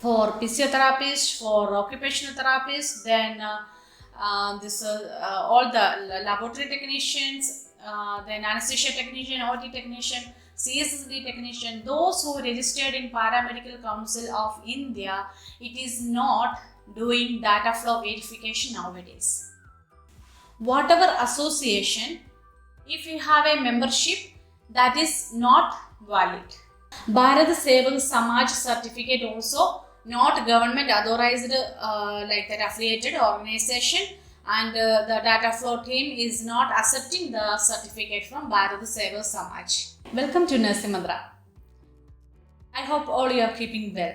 for physiotherapists, for occupational therapists, then all the laboratory technicians, then anesthesia technician, OT technician, CSSD technician, those who registered in Paramedical Council of India, it is not doing data flow verification nowadays. Whatever association, if you have a membership, that is not valid. Bharat Sevak Samaj certificate also not government authorized like that affiliated organization, and the data flow team is not accepting the certificate from Bharat Sevak Samaj. Welcome to Nursing Mantra. I hope all you are keeping well.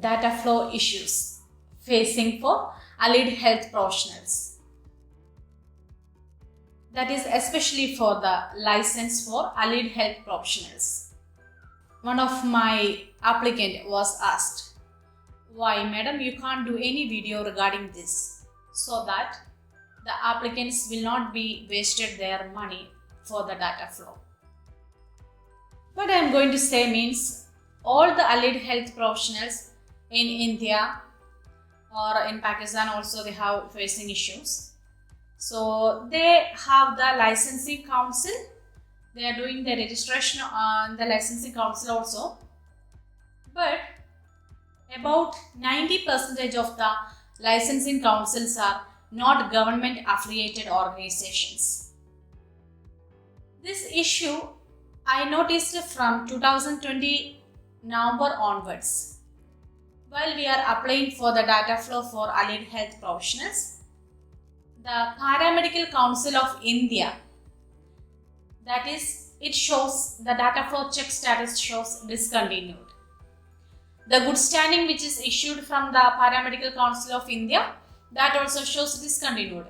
Data flow issues facing for allied health professionals. That is especially for the license for allied health professionals. One of my applicant was asked, why madam you can't do any video regarding this, so that the applicants will not be wasted their money for the data flow. What I am going to say means, all the allied health professionals in India or in Pakistan also, they have facing issues. So they have the licensing council. They are doing the registration on the licensing council also. But about 90% of the licensing councils are not government affiliated organizations. This issue I noticed from 2020 November onwards. While we are applying for the data flow for allied health professionals, the Paramedical Council of India, that is, it shows the data flow check status shows discontinued. The good standing which is issued from the Paramedical Council of India, that also shows discontinued.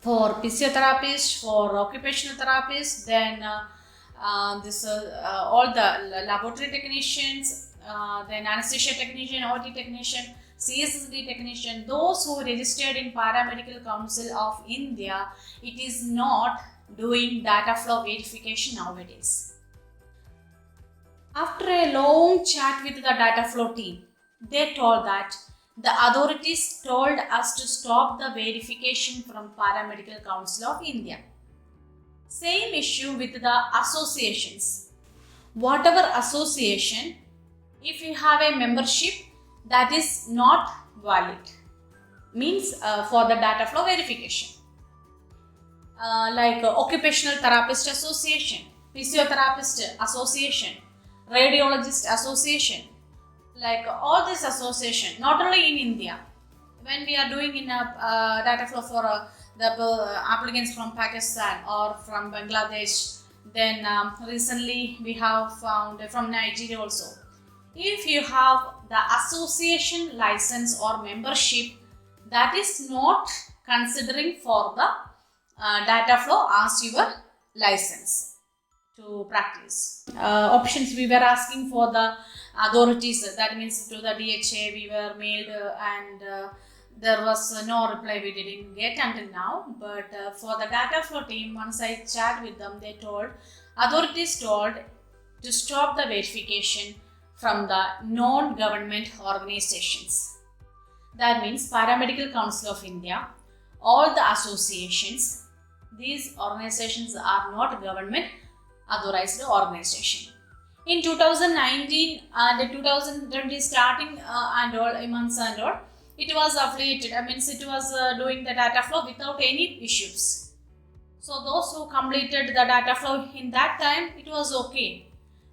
For physiotherapists, for occupational therapists, then all the laboratory technicians, then anesthesia technician, OT technician, CSSD technician, those who registered in Paramedical Council of India, it is not doing data flow verification nowadays. After a long chat with the data flow team, they told that the authorities told us to stop the verification from Paramedical Council of India. Same issue with the associations. Whatever association, if you have a membership, that is not valid. Means for the data flow verification. Like Occupational Therapist Association, Physiotherapist Association, Radiologist Association, like all this association, not only in India. When we are doing in a data flow for the applicants from Pakistan or from Bangladesh, then recently we have found from Nigeria also. If you have the association license or membership, that is not considering for the data flow as your license to practice. Options we were asking for the authorities, that means to the DHA we were mailed and there was no reply we didn't get until now. But for the data flow team, once I chat with them, they told, authorities told to stop the verification from the non-government organizations. That means Paramedical Council of India, all the associations, these organizations are not government authorized organization. In 2019 and 2020 starting and all months and all, it was affiliated. It was doing the data flow without any issues. So those who completed the data flow in that time, it was okay.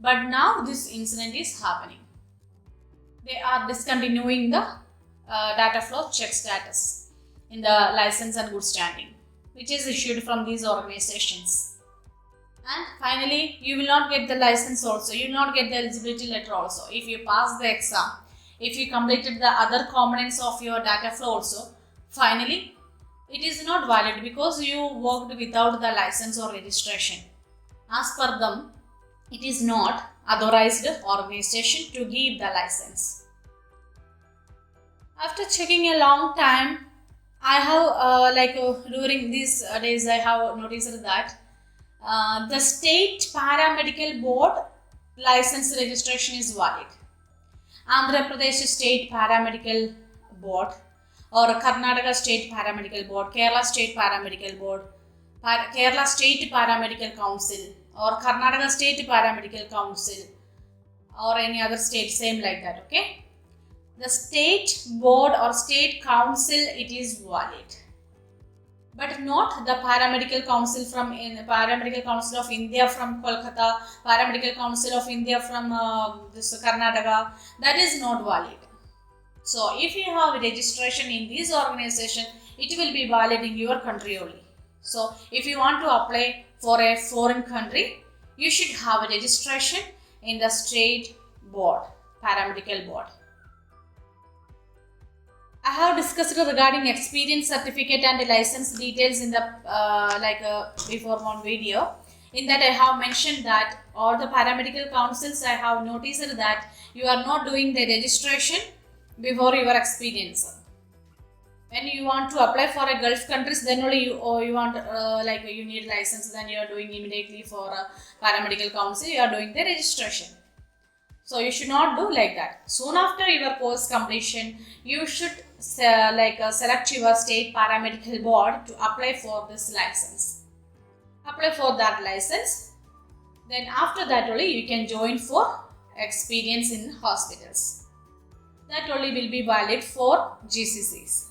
But now this incident is happening. They are discontinuing the data flow check status in the license and good standing, which is issued from these organizations. And finally, you will not get the license also. You will not get the eligibility letter also. If you pass the exam, if you completed the other components of your data flow also, finally, it is not valid because you worked without the license or registration. As per them, it is not authorized organization to give the license. After checking a long time, I have during these days I have noticed that the state paramedical board license registration is valid. Andhra Pradesh State Paramedical Board or Karnataka State Paramedical Board, Kerala State Paramedical Board, Kerala State Paramedical Council or Karnataka State Paramedical Council or any other state, same like that, okay? The state board or state council, it is valid, but not the paramedical council from paramedical council of India from Kolkata, paramedical council of India from this Karnataka, that is not valid. So if you have registration in this organization, it will be valid in your country only. So if you want to apply for a foreign country, you should have a registration in the state board, paramedical board. I have discussed regarding experience certificate and license details in the before one video. In that I have mentioned that all the paramedical councils, I have noticed that you are not doing the registration before your experience. When you want to apply for a Gulf countries, then only you want you need license, then you are doing immediately for a paramedical council, you are doing the registration. So you should not do like that. Soon after your course completion, you should select your state paramedical board to apply for this license. Apply for that license. Then after that only you can join for experience in hospitals. That only will be valid for GCCs.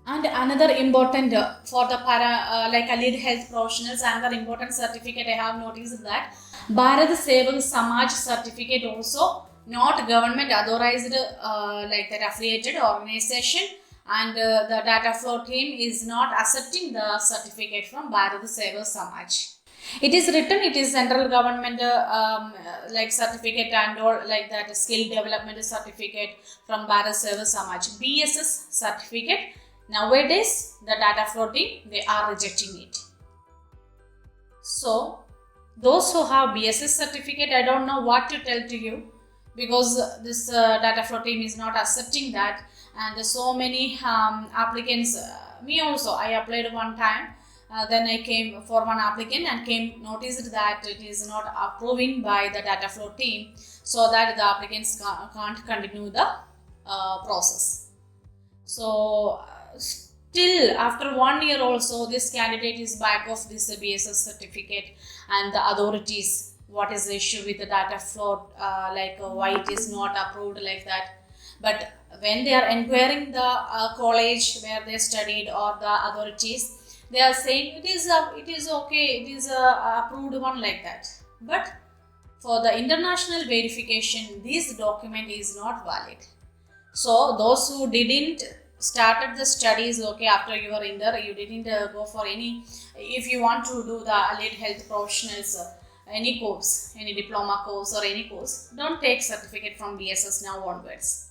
And another important for the allied health professionals, another important certificate I have noticed that Bharat Sevak Samaj certificate also not government authorized that affiliated organization, and the data flow team is not accepting the certificate from Bharat Sevak Samaj. It is written, it is central government certificate and all like that, skill development certificate from Bharat Sevak Samaj, BSS certificate. Nowadays, the data flow team, they are rejecting it. So, those who have BSS certificate, I don't know what to tell to you, because this data flow team is not accepting that, and so many applicants, me also, I applied one time, then I came for one applicant and noticed that it is not approving by the data flow team, so that the applicants can't continue the process. So, still after 1 year also, this candidate is back of this BSS certificate, and the authorities, what is the issue with the data flow, why it is not approved like that. But when they are inquiring the college where they studied or the authorities, they are saying it is okay, it is a approved one like that. But for the international verification, this document is not valid. So those who didn't started the studies, okay, after you are in there, you didn't go for any, if you want to do the allied health professionals, any course, any diploma course or any course, don't take certificate from BSS now onwards.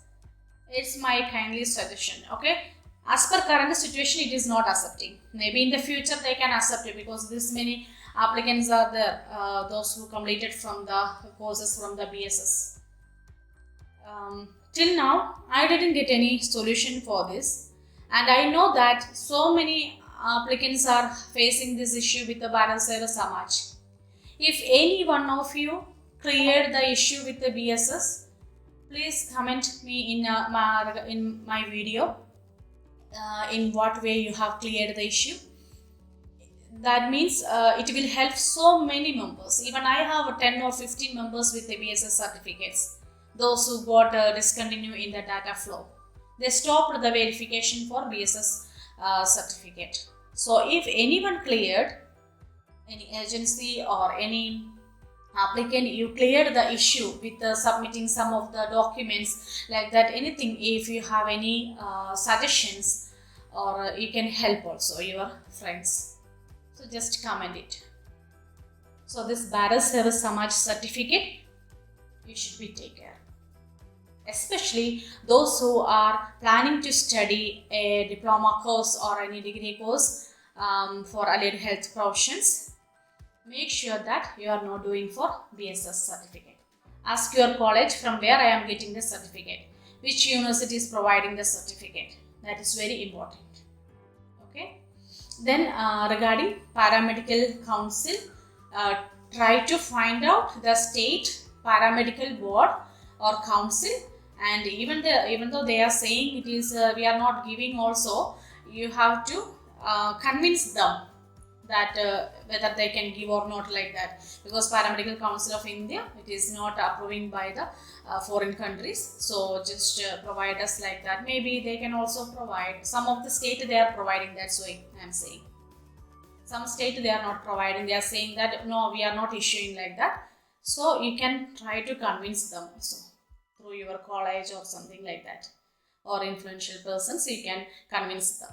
It's my kindly suggestion, okay. As per current situation, it is not accepting. Maybe in the future they can accept it, because this many applicants are there, those who completed from the courses from the BSS. Till now, I didn't get any solution for this, and I know that so many applicants are facing this issue with the Bharat Sevak Samaj. If any one of you cleared the issue with the BSS, please comment me in my video in what way you have cleared the issue. That means it will help so many members. Even I have 10 or 15 members with the BSS certificates. Those who got discontinued in the data flow, they stopped the verification for BSS certificate. So if anyone cleared, any agency or any applicant, you cleared the issue with submitting some of the documents like that, anything, if you have any suggestions, or you can help also your friends, so just comment it. So this Bharat Sevak Samaj certificate, you should be take care. Especially those who are planning to study a diploma course or any degree course, for allied health professions, make sure that you are not doing for BSS certificate. Ask your college from where I am getting the certificate, which university is providing the certificate. That is very important. Okay. Then regarding paramedical council, try to find out the state paramedical board or council, and even though they are saying it is we are not giving also, you have to convince them that whether they can give or not, like that, because Paramedical Council of India, it is not approving by the foreign countries. So just provide us like that. Maybe they can also provide. Some of the state they are providing, that's why I am saying. Some state they are not providing, they are saying that no, we are not issuing like that. So you can try to convince them also through your college or something like that, or influential persons, you can convince them.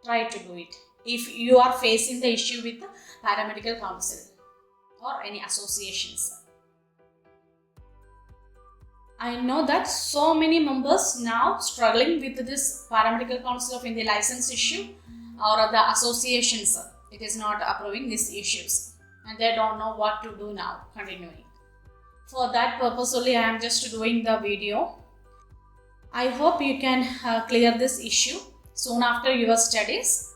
Try to do it if you are facing the issue with the paramedical council or any associations. I know that so many members now struggling with this Paramedical Council of India license issue, or the associations, it is not approving these issues, and they don't know what to do now continuing. For that purpose only I am just doing the video. I hope you can clear this issue soon after your studies,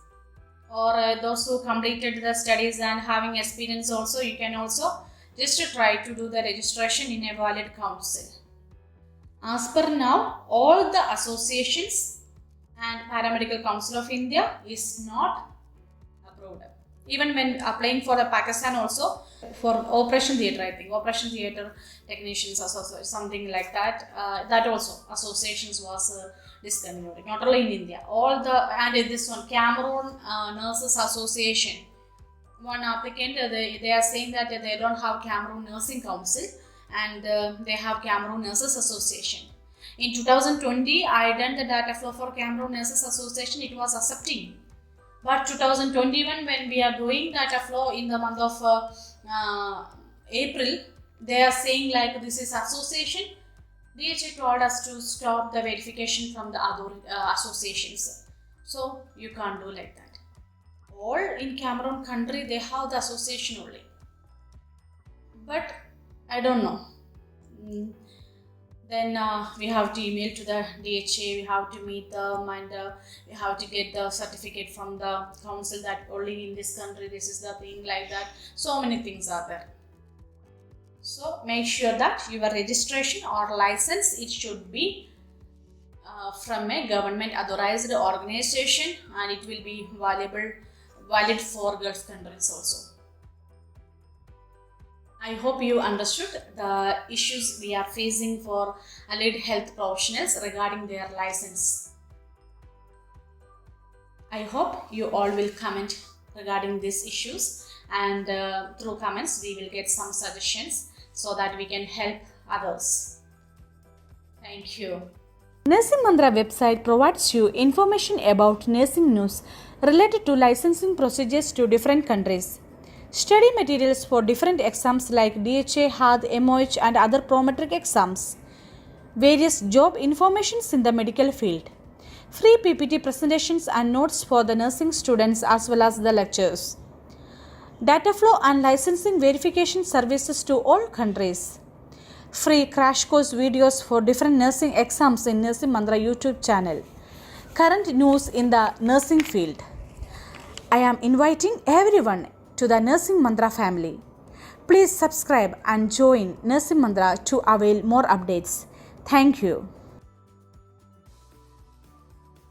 or those who completed the studies and having experience also, you can also just try to do the registration in a valid council. As per now, all the associations and Paramedical Council of India is not approved. Even when applying for the Pakistan also, for Operation Theatre, I think Operation Theatre Technicians Association, something like that, that also associations was discontinued. Not only in India, all the, and in this one, Cameroon Nurses Association, one applicant, they are saying that they don't have Cameroon Nursing Council, and they have Cameroon Nurses Association. In 2020, I done the data flow for Cameroon Nurses Association, it was accepting. But 2021, when we are doing data flow in the month of April, they are saying like this is association. DHA told us to stop the verification from the other associations. So you can't do like that. All in Cameroon country, they have the association only. But I don't know. Then we have to email to the DHA, we have to meet them, and we have to get the certificate from the council that only in this country this is the thing, like that. So many things are there. So make sure that your registration or license, it should be from a government authorized organization, and it will be valid for Gulf countries also. I hope you understood the issues we are facing for allied health professionals regarding their license. I hope you all will comment regarding these issues, and through comments we will get some suggestions so that we can help others. Thank you. Nursing Mantra website provides you information about nursing news related to licensing procedures to different countries. Study materials for different exams like DHA, HAD, MOH and other prometric exams. Various job informations in the medical field. Free PPT presentations and notes for the nursing students as well as the lectures. Data flow and licensing verification services to all countries. Free crash course videos for different nursing exams in Nursing Mantra YouTube channel. Current news in the nursing field. I am inviting everyone to the Nursing Mantra family. Please subscribe and join Nursing Mantra to avail more updates. Thank you.